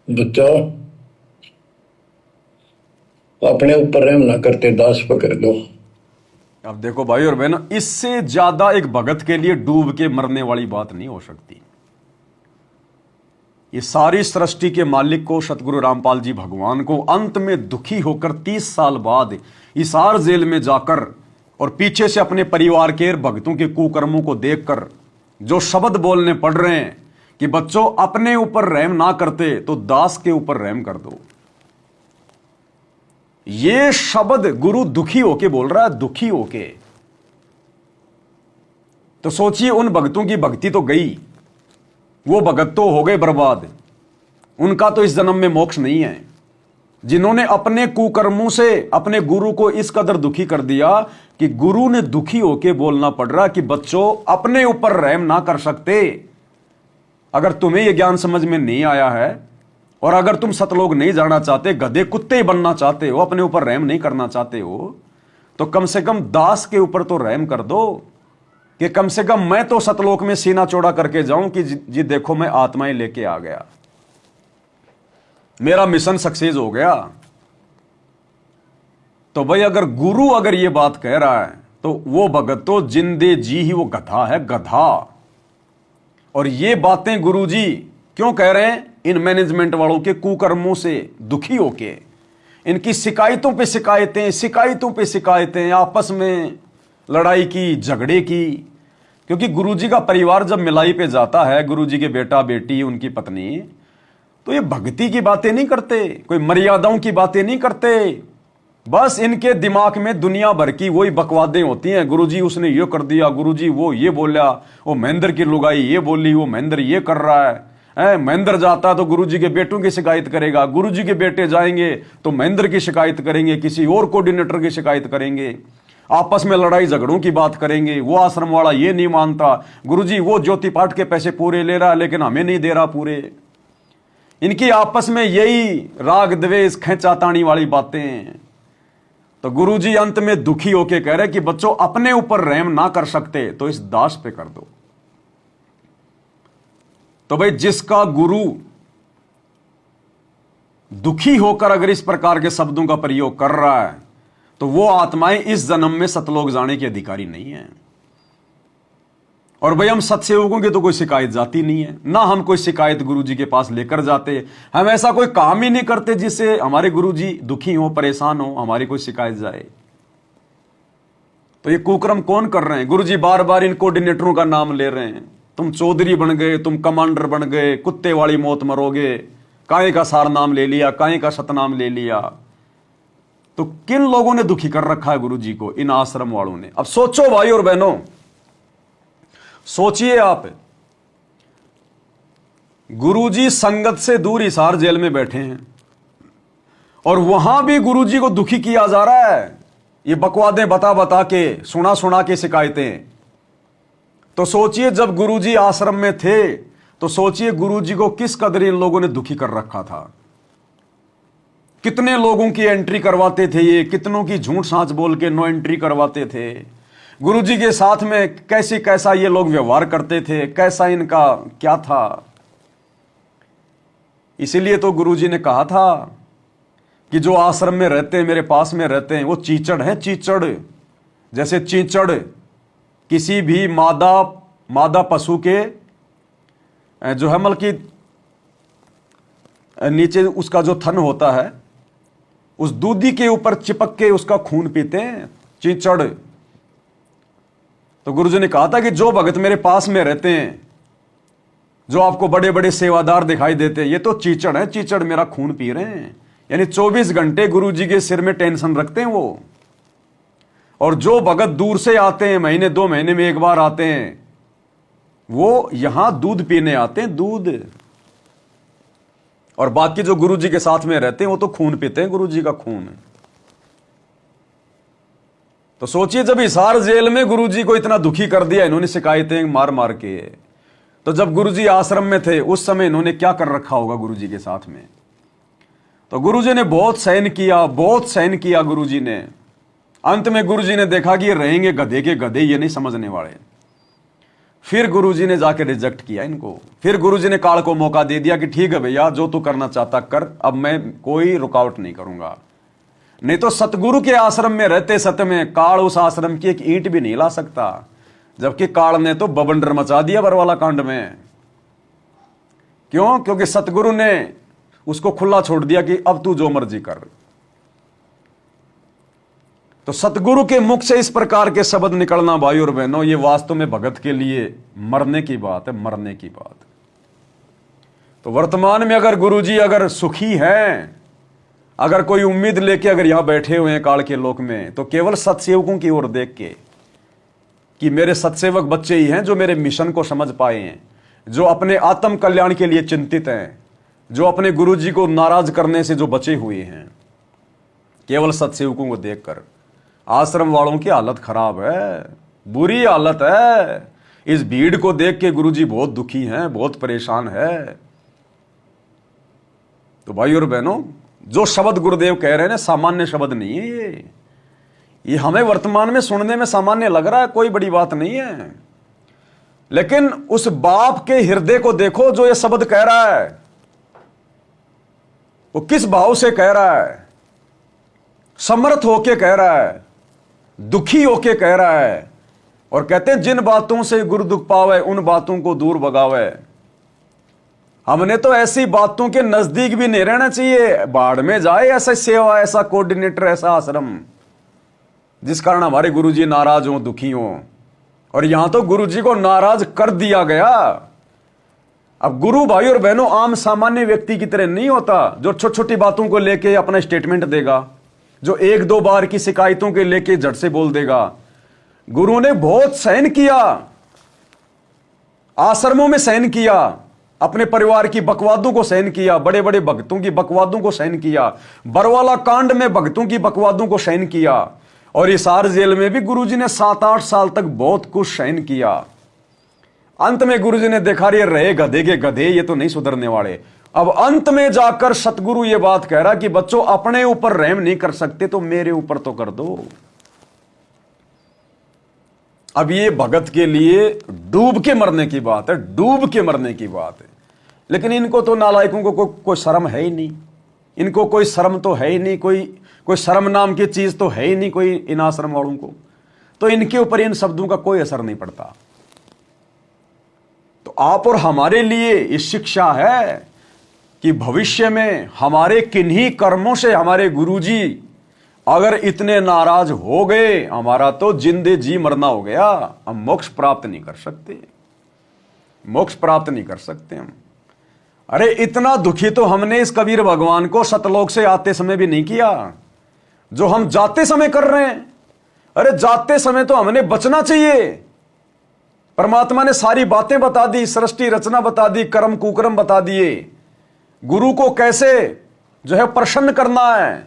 बच्चों, अपने ऊपर रहम ना करते दास पकड़ लो। अब देखो भाई और बहनों, इससे ज्यादा एक भगत के लिए डूब के मरने वाली बात नहीं हो सकती। ये सारी सृष्टि के मालिक को, सतगुरु रामपाल जी भगवान को, अंत में दुखी होकर 30 साल बाद हिसार जेल में जाकर और पीछे से अपने परिवार के भक्तों के कुकर्मों को देखकर जो शब्द बोलने पड़ रहे हैं कि बच्चों अपने ऊपर रहम ना करते तो दास के ऊपर रहम कर दो, ये शब्द गुरु दुखी होके बोल रहा है, दुखी होके। तो सोचिए, उन भक्तों की भक्ति तो गई, वो भगत तो हो गए बर्बाद, उनका तो इस जन्म में मोक्ष नहीं है। जिन्होंने अपने कुकर्मों से अपने गुरु को इस कदर दुखी कर दिया कि गुरु ने दुखी होके बोलना पड़ रहा कि बच्चों अपने ऊपर रहम ना कर सकते। अगर तुम्हें यह ज्ञान समझ में नहीं आया है और अगर तुम सतलोक नहीं जाना चाहते, गधे कुत्ते बनना चाहते हो, अपने ऊपर रहम नहीं करना चाहते हो, तो कम से कम दास के ऊपर तो रहम कर दो कि कम से कम मैं तो सतलोक में सीना चौड़ा करके जाऊं कि जी देखो मैं आत्माएं लेके आ गया, मेरा मिशन सक्सेस हो गया। तो भाई अगर गुरु अगर ये बात कह रहा है तो वो भगत तो जिंदे जी ही वो गधा है, गधा। और ये बातें गुरुजी क्यों कह रहे हैं? इन मैनेजमेंट वालों के कुकर्मों से दुखी होके, इनकी शिकायतों पे शिकायतें, शिकायतों पे शिकायतें, आपस में लड़ाई की, झगड़े की। क्योंकि गुरुजी का परिवार जब मिलाई पे जाता है, गुरुजी के बेटा बेटी, उनकी पत्नी, तो ये भक्ति की बातें नहीं करते, कोई मर्यादाओं की बातें नहीं करते। बस इनके दिमाग में दुनिया भर की वही बकवादें होती हैं। गुरुजी उसने ये कर दिया, गुरुजी वो ये बोला, वो महेंद्र की लुगाई ये बोली, वो महेंद्र ये कर रहा है। महेंद्र जाता तो गुरुजी के बेटों की शिकायत करेगा, गुरुजी के बेटे जाएंगे तो महेंद्र की शिकायत करेंगे, किसी और कोऑर्डिनेटर की शिकायत करेंगे, आपस में लड़ाई झगड़ों की बात करेंगे। वो आश्रम वाला ये नहीं मानता, गुरुजी वो ज्योति पाठ के पैसे पूरे ले रहा है लेकिन हमें नहीं दे रहा पूरे। इनकी आपस में यही राग द्वेष खींचातानी वाली बातें। तो गुरुजी अंत में दुखी होके कह रहे कि बच्चों अपने ऊपर रहम ना कर सकते तो इस दास पे कर दो। तो भाई जिसका गुरु दुखी होकर अगर इस प्रकार के शब्दों का प्रयोग कर रहा है तो वो आत्माएं इस जन्म में सतलोक जाने के अधिकारी नहीं है। और भाई हम सत्सेवकों की तो कोई शिकायत जाती नहीं है, ना हम कोई शिकायत गुरुजी के पास लेकर जाते। हम ऐसा कोई काम ही नहीं करते जिससे हमारे गुरुजी दुखी हो, परेशान हो, हमारी कोई शिकायत जाए। तो ये कुकर्म कौन कर रहे हैं? गुरुजी बार बार इन कोऑर्डिनेटरों का नाम ले रहे हैं, तुम चौधरी बन गए, तुम कमांडर बन गए, कुत्ते वाली मौत मरोगे, काहे का सार नाम ले लिया, काहे का सतनाम ले लिया। तो किन लोगों ने दुखी कर रखा है गुरुजी को? इन आश्रम वालों ने। अब सोचो भाई और बहनों, सोचिए आप, गुरुजी संगत से दूर हिसार जेल में बैठे हैं और वहां भी गुरुजी को दुखी किया जा रहा है, ये बकवादें बता बता के, सुना सुना के शिकायतें। तो सोचिए जब गुरुजी आश्रम में थे तो सोचिए गुरुजी को किस कदर इन लोगों ने दुखी कर रखा था। कितने लोगों की एंट्री करवाते थे ये, कितनों की झूठ सांच बोल के नो एंट्री करवाते थे। गुरुजी के साथ में कैसे कैसा ये लोग व्यवहार करते थे, कैसा इनका क्या था। इसीलिए तो गुरुजी ने कहा था कि जो आश्रम में रहते हैं, मेरे पास में रहते हैं, वो चीचड़ है, चीचड़। जैसे चीचड़ किसी भी मादा पशु के जो है मतलब कि नीचे उसका जो थन होता है, उस दूधी के ऊपर चिपक के उसका खून पीते हैं, चीचड़। तो गुरुजी ने कहा था कि जो भगत मेरे पास में रहते हैं, जो आपको बड़े बड़े सेवादार दिखाई देते हैं, ये तो चीचड़ है, चीचड़ मेरा खून पी रहे हैं। यानी 24 घंटे गुरुजी के सिर में टेंशन रखते हैं वो। और जो भगत दूर से आते हैं, महीने 2 महीने में एक बार आते हैं, वो यहां दूध पीने आते हैं, दूध। और बाकी जो गुरुजी के साथ में रहते हैं वो तो खून पीते हैं, गुरुजी का खून। तो सोचिए जब हिसार जेल में गुरुजी को इतना दुखी कर दिया इन्होंने शिकायतें मार मार के, तो जब गुरुजी आश्रम में थे उस समय इन्होंने क्या कर रखा होगा गुरुजी के साथ में। तो गुरुजी ने बहुत सहन किया, बहुत सहन किया गुरुजी ने। अंत में गुरुजी ने देखा कि ये रहेंगे गधे के गधे, ये नहीं समझने वाले। फिर गुरुजी ने जाके रिजेक्ट किया इनको। फिर गुरुजी ने काल को मौका दे दिया कि ठीक है भैया, जो तू करना चाहता कर, अब मैं कोई रुकावट नहीं करूंगा। नहीं तो सतगुरु के आश्रम में रहते सत्य में काल उस आश्रम की एक ईंट भी नहीं ला सकता, जबकि काल ने तो बवंडर मचा दिया बरवाला कांड में। क्यों? क्योंकि सतगुरु ने उसको खुला छोड़ दिया कि अब तू जो मर्जी कर। तो सतगुरु के मुख से इस प्रकार के शब्द निकलना भाई और बहनों, ये वास्तव में भगत के लिए मरने की बात है, मरने की बात। तो वर्तमान में अगर गुरुजी अगर सुखी हैं, अगर कोई उम्मीद लेके अगर यहां बैठे हुए हैं काल के लोक में, तो केवल सत्सेवकों की ओर देख के कि मेरे सत्सेवक बच्चे ही हैं जो मेरे मिशन को समझ पाए हैं, जो अपने आत्म कल्याण के लिए चिंतित हैं, जो अपने गुरुजी को नाराज करने से जो बचे हुए हैं। केवल सत्सेवकों को देखकर आश्रम वालों की हालत खराब है, बुरी हालत है। इस भीड़ को देख के गुरुजी बहुत दुखी हैं, बहुत परेशान है। तो भाई और बहनों, जो शब्द गुरुदेव कह रहे हैं सामान्य शब्द नहीं है। ये हमें वर्तमान में सुनने में सामान्य लग रहा है, कोई बड़ी बात नहीं है, लेकिन उस बाप के हृदय को देखो जो ये शब्द कह रहा है, वो किस भाव से कह रहा है। समर्थ होके कह रहा है, दुखी होके कह रहा है, और कहते हैं जिन बातों से गुरु दुख पावे उन बातों को दूर भगावे। हमने तो ऐसी बातों के नजदीक भी नहीं रहना चाहिए। बाढ़ में जाए ऐसा सेवा, ऐसा कोऑर्डिनेटर, ऐसा आश्रम जिस कारण हमारे गुरुजी नाराज हो, दुखी हो। और यहां तो गुरुजी को नाराज कर दिया गया। अब गुरु भाई और बहनों आम सामान्य व्यक्ति की तरह नहीं होता जो छोटी छोटी बातों को लेके अपना स्टेटमेंट देगा, जो एक दो बार की शिकायतों के लेके झट से बोल देगा। गुरु ने बहुत सहन किया, आश्रमों में सहन किया, अपने परिवार की बकवादों को सहन किया, बड़े बड़े भक्तों की बकवादों को सहन किया, बरवाला कांड में भक्तों की बकवादों को सहन किया, और हिसार जेल में भी गुरुजी ने 7-8 साल तक बहुत कुछ सहन किया। अंत में गुरुजी ने देखा रहे गधे के गधे, ये तो नहीं सुधरने वाले। अब अंत में जाकर सतगुरु ये बात कह रहा कि बच्चों अपने ऊपर रहम नहीं कर सकते तो मेरे ऊपर तो कर दो। अब ये भगत के लिए डूब के मरने की बात है, डूब के मरने की बात है। लेकिन इनको तो नालायकों को कोई शर्म है ही नहीं, इनको कोई शर्म तो है ही नहीं, कोई शर्म नाम की चीज तो है ही नहीं कोई इन आश्रम वालों को। तो इनके ऊपर इन शब्दों का कोई असर नहीं पड़ता। तो आप और हमारे लिए इस शिक्षा है कि भविष्य में हमारे किन्हीं कर्मों से हमारे गुरुजी अगर इतने नाराज हो गए, हमारा तो जिंदे जी मरना हो गया। हम मोक्ष प्राप्त नहीं कर सकते, मोक्ष प्राप्त नहीं कर सकते हम। अरे इतना दुखी तो हमने इस कबीर भगवान को सतलोक से आते समय भी नहीं किया जो हम जाते समय कर रहे हैं। अरे जाते समय तो हमने बचना चाहिए। परमात्मा ने सारी बातें बता दी, सृष्टि रचना बता दी, कर्म कुकर्म बता दिए, गुरु को कैसे जो है प्रसन्न करना है।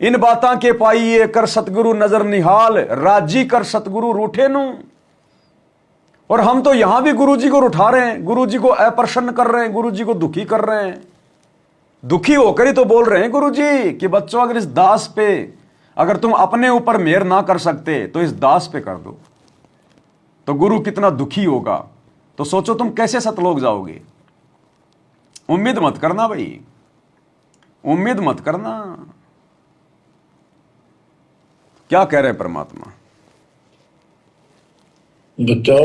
इन बातां के पाइए कर सतगुरु नजर निहाल, राजी कर सतगुरु रूठे नु। और हम तो यहां भी गुरुजी को उठा रहे हैं, गुरुजी को अप्रसन्न कर रहे हैं, गुरुजी को दुखी कर रहे हैं। दुखी होकर ही तो बोल रहे हैं गुरुजी कि बच्चों अगर इस दास पे अगर तुम अपने ऊपर मेहर ना कर सकते तो इस दास पे कर दो। तो गुरु कितना दुखी होगा। तो सोचो तुम कैसे सतलोक जाओगे। उम्मीद मत करना भाई, उम्मीद मत करना। क्या कह रहे हैं परमात्मा? बच्चों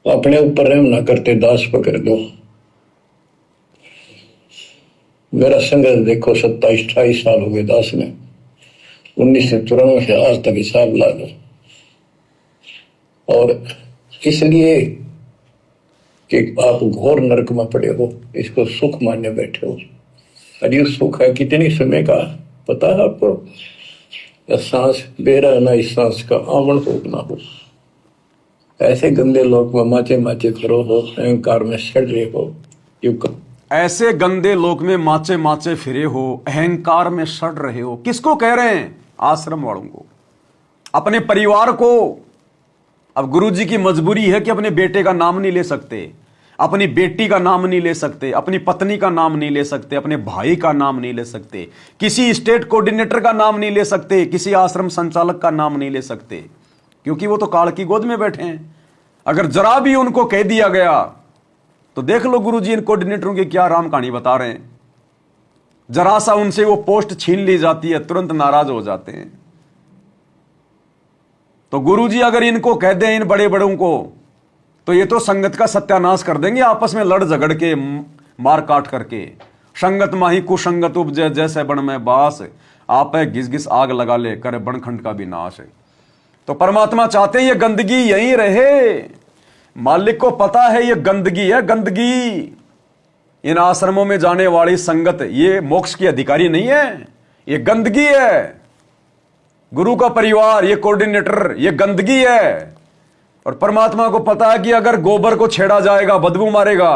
अपने ऊपर रहम ना करते दास पकड़ दो। मेरा संघर्ष देखो 27-28 साल हो गए दास में, 1994 से आज तक हिसाब ला लो। और इसलिए कि आप घोर नरक में पड़े हो, इसको सुख मानने बैठे हो। अरे सुख है कितनी समय का पता है आपको? सांस बेरा ना, इस सांस का आवण हो ना हो। ऐसे गंदे लोक में माचे माचे खड़ो हो, अहंकार में सड़ रहे हो। ऐसे गंदे लोक में माचे माचे फिरे हो, अहंकार में सड़ रहे हो। किसको कह रहे हैं? आश्रम वालों को, अपने परिवार को। अब गुरुजी की मजबूरी है कि अपने बेटे का नाम नहीं ले सकते, अपनी बेटी का नाम नहीं ले सकते, अपनी पत्नी का नाम नहीं ले सकते, अपने भाई का नाम नहीं ले सकते, किसी स्टेट कोऑर्डिनेटर का नाम नहीं ले सकते, किसी आश्रम संचालक का नाम नहीं ले सकते। क्योंकि वो तो काल की गोद में बैठे हैं। अगर जरा भी उनको कह दिया गया तो देख लो गुरुजी इन कोऑर्डिनेटरों की क्या राम कहानी बता रहे हैं। जरा सा उनसे वो पोस्ट छीन ली जाती है, तुरंत नाराज हो जाते हैं। तो गुरुजी अगर इनको कह दें, इन बड़े बड़ों को, तो ये तो संगत का सत्यानाश कर देंगे, आपस में लड़ झगड़ के, मार काट करके। संगत माही कुसंगत उपजे, जैसे बन में बास, आप है घिस घिस आग लगा ले, करे बनखंड का भी नाश है। तो परमात्मा चाहते हैं ये गंदगी यहीं रहे। मालिक को पता है ये गंदगी है, गंदगी। इन आश्रमों में जाने वाली संगत ये मोक्ष की अधिकारी नहीं है, ये गंदगी है। गुरु का परिवार, ये कोऑर्डिनेटर, ये गंदगी है। और परमात्मा को पता है कि अगर गोबर को छेड़ा जाएगा, बदबू मारेगा,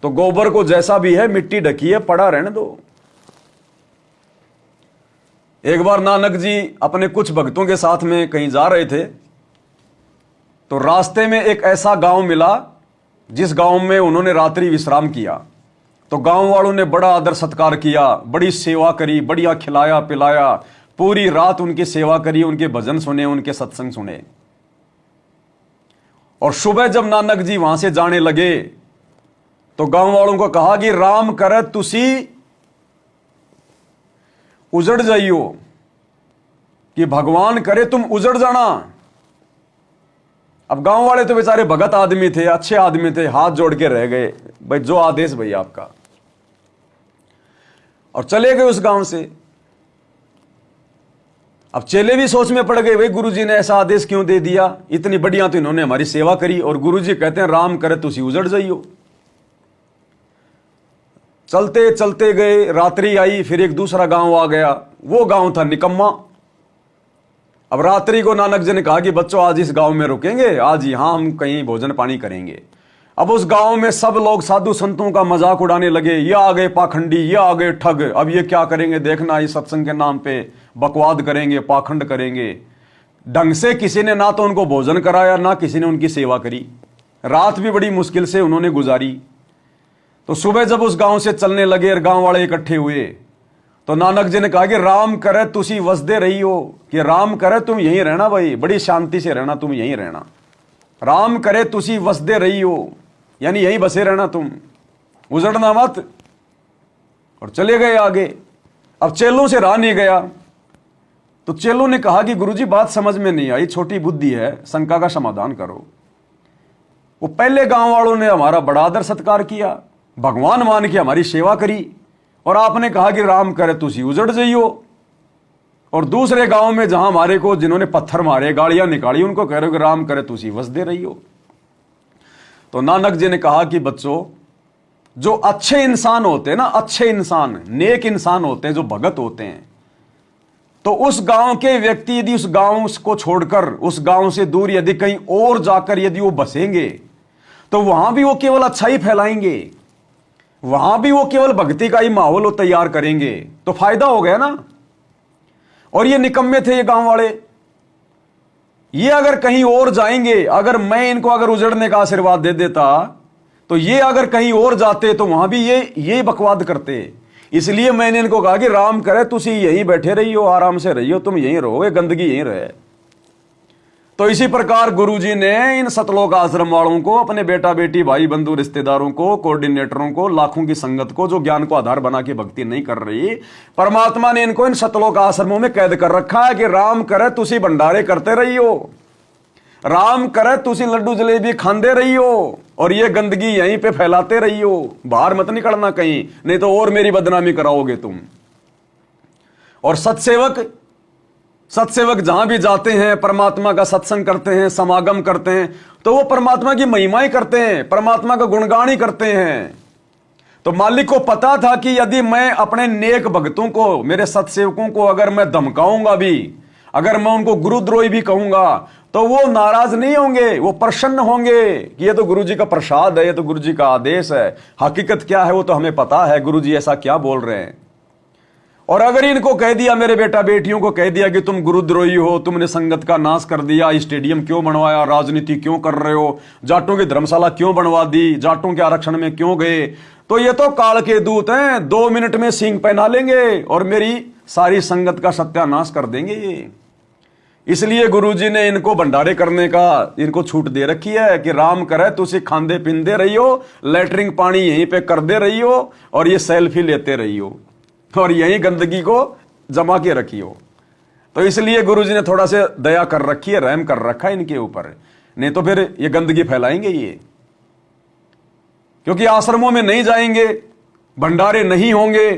तो गोबर को जैसा भी है मिट्टी ढकी है, पड़ा रहने दो। एक बार नानक जी अपने कुछ भक्तों के साथ में कहीं जा रहे थे, तो रास्ते में एक ऐसा गांव मिला जिस गांव में उन्होंने रात्रि विश्राम किया। तो गांव वालों ने बड़ा आदर सत्कार किया, बड़ी सेवा करी, बढ़िया खिलाया पिलाया, पूरी रात उनकी सेवा करी, उनके भजन सुने, उनके सत्संग सुने। और सुबह जब नानक जी वहां से जाने लगे तो गांव वालों को कहा कि राम करे तुसी उजड़ जाइयो, कि भगवान करे तुम उजड़ जाना। अब गांव वाले तो बेचारे भगत आदमी थे, अच्छे आदमी थे, हाथ जोड़ के रह गए, भाई जो आदेश भाई आपका, और चले गए उस गांव से। अब चेले भी सोच में पड़ गए, भाई गुरुजी ने ऐसा आदेश क्यों दे दिया, इतनी बढ़िया तो इन्होंने हमारी सेवा करी, और गुरुजी कहते हैं राम करे तुसी उजड़ जाइयो। चलते चलते गए, रात्रि आई, फिर एक दूसरा गांव आ गया, वो गांव था निकम्मा। अब रात्रि को नानक जी ने कहा कि बच्चों आज इस गांव में रुकेंगे, आज यहां हम कहीं भोजन पानी करेंगे। अब उस गांव में सब लोग साधु संतों का मजाक उड़ाने लगे, ये आ गए पाखंडी, ये आ गए ठग, अब ये क्या करेंगे देखना, इस सत्संग के नाम पे बकवाद करेंगे, पाखंड करेंगे। ढंग से किसी ने ना तो उनको भोजन कराया, ना किसी ने उनकी सेवा करी। रात भी बड़ी मुश्किल से उन्होंने गुजारी। तो सुबह जब उस गांव से चलने लगे और गांव वाले इकट्ठे हुए, तो नानक जी ने कहा कि राम करे तुसी वसदे रही हो, कि राम करे तुम यहीं रहना भाई, बड़ी शांति से रहना, तुम यहीं रहना। राम करे तुसी वसदे रही हो, यानी यहीं बसे रहना तुम, उजड़ना मत। और चले गए आगे। अब चेलों से रहा नहीं गया, तो चेलों ने कहा कि गुरुजी बात समझ में नहीं आई, छोटी बुद्धि है, शंका का समाधान करो। वो पहले गांव वालों ने हमारा बड़ा आदर सत्कार किया, भगवान मान के हमारी सेवा करी, और आपने कहा कि राम करे तुसी उजड़ जाइयो। और दूसरे गांव में जहां हमारे को जिन्होंने पत्थर मारे, गाड़ियां निकाली, उनको कह रहे हो कि राम करे तुसी वसदे रहियो। तो नानक जी ने कहा कि बच्चों, जो अच्छे इंसान होते हैं ना, अच्छे इंसान, नेक इंसान होते हैं, जो भगत होते हैं, तो उस गांव के व्यक्ति यदि उस गांव को छोड़कर, उस गांव से दूर यदि कहीं और जाकर यदि वो बसेंगे, तो वहां भी वो केवल अच्छाई फैलाएंगे, वहां भी वो केवल भक्ति का ही माहौल वो तैयार करेंगे, तो फायदा हो गया ना। और ये निकम्मे थे ये गांव वाले, ये अगर कहीं और जाएंगे, अगर मैं इनको अगर उजड़ने का आशीर्वाद दे देता, तो ये अगर कहीं और जाते तो वहां भी ये बकवाद करते। इसलिए मैंने इनको कहा कि राम करे तुसी यहीं बैठे रहियो, आराम से रहियो, तुम यहीं रहो, ये गंदगी यहीं रहे। तो इसी प्रकार गुरुजी ने इन सतलोक आश्रम वालों को, अपने बेटा बेटी भाई बंधु रिश्तेदारों को, कोऑर्डिनेटरों को, लाखों की संगत को, जो ज्ञान को आधार बना के भक्ति नहीं कर रही, परमात्मा ने इनको इन सतलोक आश्रमों में कैद कर रखा है कि राम करे तुसी भंडारे करते रहियो, राम करे तुसी लड्डू जलेबी खांदे रहियो, और ये गंदगी यहीं पे फैलाते रहियो, बाहर मत निकलना कहीं, नहीं तो और मेरी बदनामी कराओगे तुम। और सत्सेवक जहां भी जाते हैं, परमात्मा का सत्संग करते हैं, समागम करते हैं, तो वो परमात्मा की महिमा ही करते हैं, परमात्मा का गुणगान ही करते हैं। तो मालिक को पता था कि यदि मैं अपने नेक भक्तों को, मेरे सत्सेवकों को अगर मैं धमकाऊंगा भी, अगर मैं उनको गुरुद्रोही भी कहूंगा, तो वो नाराज नहीं होंगे, वो प्रसन्न होंगे कि ये तो गुरुजी का प्रसाद है, ये तो गुरुजी का आदेश है। हकीकत क्या है वो तो हमें पता है, गुरुजी ऐसा क्या बोल रहे हैं। और अगर इनको कह दिया, मेरे बेटा बेटियों को कह दिया कि तुम गुरुद्रोही हो, तुमने संगत का नाश कर दिया, स्टेडियम क्यों बनवाया, राजनीति क्यों कर रहे हो, जाटों की धर्मशाला क्यों बनवा दी, जाटों के आरक्षण में क्यों गए, तो ये तो काल के दूत हैं, 2 मिनट में सींग पहना लेंगे और मेरी सारी संगत का सत्यानाश कर देंगे। इसलिए गुरुजी ने इनको भंडारे करने का इनको छूट दे रखी है कि राम करे तुझे खांदे पिंदे रही हो, लेटरिंग पानी यहीं पे कर दे रही हो और ये सेल्फी लेते रही हो और यहीं गंदगी को जमा के रखी हो। तो इसलिए गुरुजी ने थोड़ा से दया कर रखी है, रहम कर रखा है इनके ऊपर, नहीं तो फिर ये गंदगी फैलाएंगे ये। क्योंकि आश्रमों में नहीं जाएंगे, भंडारे नहीं होंगे,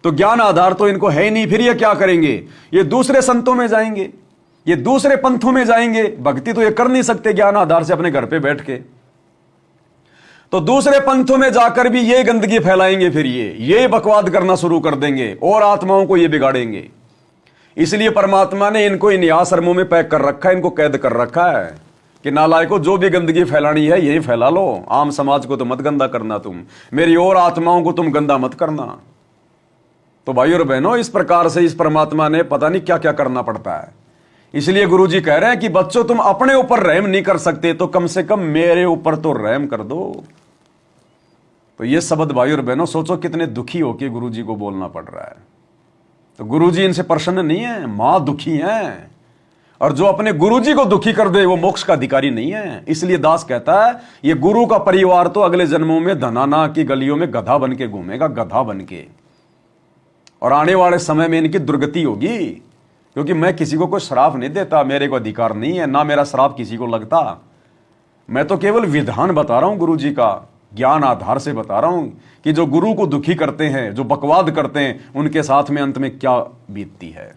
तो ज्ञान आधार तो इनको है ही नहीं, फिर ये क्या करेंगे? ये दूसरे संतों में जाएंगे, ये दूसरे पंथों में जाएंगे, भक्ति तो ये कर नहीं सकते ज्ञान आधार से अपने घर पे बैठ के, तो दूसरे पंथों में जाकर भी ये गंदगी फैलाएंगे, फिर ये बकवाद करना शुरू कर देंगे और आत्माओं को ये बिगाड़ेंगे। इसलिए परमात्मा ने इनको इन आश्रमों में पैक कर रखा है, इनको कैद कर रखा है कि नालायकों जो भी गंदगी फैलानी है यही फैला लो, आम समाज को तो मत गंदा करना, तुम मेरी और आत्माओं को तुम गंदा मत करना। तो भाइयों और बहनों, इस प्रकार से इस परमात्मा ने पता नहीं क्या क्या करना पड़ता है। इसलिए गुरुजी कह रहे हैं कि बच्चों तुम अपने ऊपर रहम नहीं कर सकते तो कम से कम मेरे ऊपर तो रहम कर दो। तो ये शब्द भाइयों और बहनों सोचो कितने दुखी होकर गुरुजी को बोलना पड़ रहा है। तो गुरुजी इनसे प्रसन्न नहीं है, मां दुखी है, और जो अपने गुरुजी को दुखी कर दे वो मोक्ष का अधिकारी नहीं है। इसलिए दास कहता है ये गुरु का परिवार तो अगले जन्मों में धनाना की गलियों में गधा बन के घूमेगा, गधा बन के, और आने वाले समय में इनकी दुर्गति होगी। क्योंकि मैं किसी को कोई श्राप नहीं देता, मेरे को अधिकार नहीं है, ना मेरा श्राप किसी को लगता। मैं तो केवल विधान बता रहा हूं गुरुजी का, ज्ञान आधार से बता रहा हूं कि जो गुरु को दुखी करते हैं, जो बकवाद करते हैं, उनके साथ में अंत में क्या बीतती है।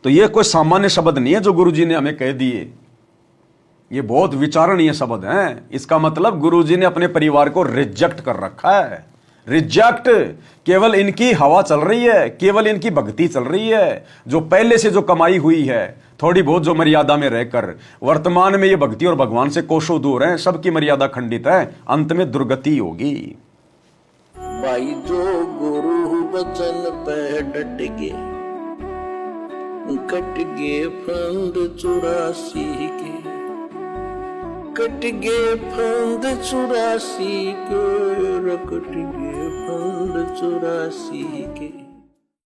तो ये कोई सामान्य शब्द नहीं है जो गुरुजी ने हमें कह दिए, ये बहुत विचारणीय शब्द हैं। इसका मतलब गुरुजी ने अपने परिवार को रिजेक्ट कर रखा है। रिजेक्ट, केवल इनकी हवा चल रही है, केवल इनकी भक्ति चल रही है, जो पहले से जो कमाई हुई है, थोड़ी बहुत जो मर्यादा में रहकर। वर्तमान में ये भक्ति और भगवान से कोसों दूर है, सबकी मर्यादा खंडित है, अंत में दुर्गति होगी। भाई जो गुरु बचन पे डट गे, कट गे फंद 84 के, कट गे फंद 84 के, कट गे फंद 84 के।